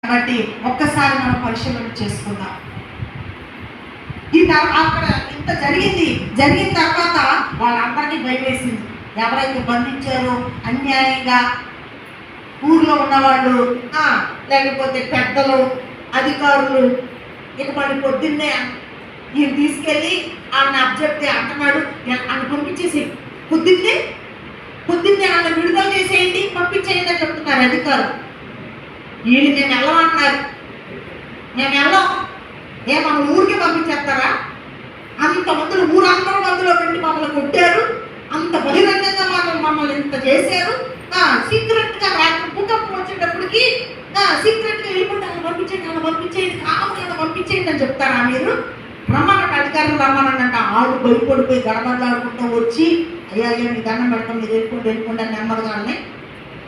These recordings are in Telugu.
కాబట్టి ఒక్కసారి మనం పరిశీలన చేసుకుందాం. అక్కడ ఇంత జరిగిన తర్వాత వాళ్ళందరినీ భయవేసింది. ఎవరైతే బంధించారో అన్యాయంగా ఊర్లో ఉన్నవాళ్ళు, లేకపోతే పెద్దలు, అధికారులు, ఇక మళ్ళీ పొద్దున్నే ఈయన తీసుకెళ్ళి ఆయన అబ్జెక్ట్ అంటున్నాడు, ఆయన పంపించేసి పొద్దున్నే ఆయన విడుదల చేసేయండి, పంపించేయండి అని చెప్తున్నారు అధికారులు. వీళ్ళు మేము వెళ్ళమంటున్నారు. మేము వెళ్ళాం. మన ఊరికి పంపించేస్తారా? అంతమందులు ఊరందరూ మందులో పెట్టి మమ్మల్ని కొట్టారు, అంత బహిరంగంగా మమ్మల్ని ఇంత చేశారు. సీక్రెట్గా రాత్రి భూకంపం వచ్చేటప్పటికి సీక్రెట్గా వెళ్ళిపోతే అలా పంపించేయండి అని చెప్తారా మీరు? రమ్మన్నట్టు అధికారులు రమ్మనంట. ఆళ్ళు భయపడిపోయి గడబడలాడుకుంటూ వచ్చి అయ్యా మీ దండం పెడతాం, మీరు వెళ్ళిపోండి అని నెమ్మదిగా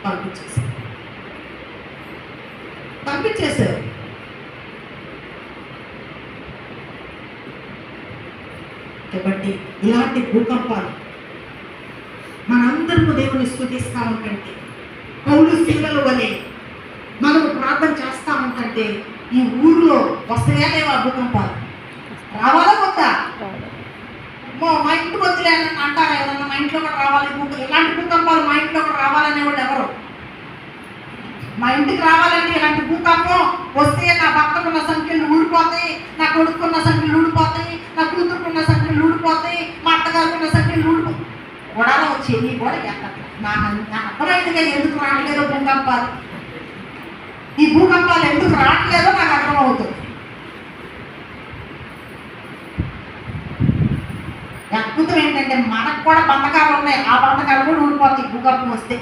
పంపించేశారు. కాబట్టి ఇలాంటి భూకంపాలు మనందరూ దేవుని స్తుతిస్తా ఉంటుంటే, పౌలు శీలల వలె మనము ప్రార్థన చేస్తా ఉంటుంటే ఈ ఊర్లో వస్తాయనేవా భూకంపాలు? రావాలా వద్దా? మా ఇంటికి వద్దులే అని అంటారా ఎవరన్నా? మా ఇంట్లో కూడా రావాలి ఇలాంటి భూకంపాలు, మా ఇంట్లో కూడా రావాలనేవాళ్ళు ఎవరు? మా ఇంటికి రావాలంటే ఇలాంటి భూకంపం వస్తే నా భర్తకున్న సంఖ్యలు ఊడిపోతాయి, నా కొడుకున్న సంఖ్యలు ఊడిపోతాయి, నా కూతురుకున్న సంఖ్యలు ఊడిపోతాయి, మా అత్తగారుకున్న సంఖ్యలు ఊడిపోతాయి. గొడవలు వచ్చేవి కూడా ఎక్కడ నాకు అర్థమైందిగా ఎందుకు రావట్లేదో భూకంపాలు. ఈ భూకంపాలు ఎందుకు రావట్లేదో నాకు అర్థమవుతుంది. అద్భుతం ఏంటంటే మనకు కూడా బంధకాలు ఉన్నాయి, ఆ బంధకాలు కూడా ఊడిపోతాయి భూకంపం వస్తే.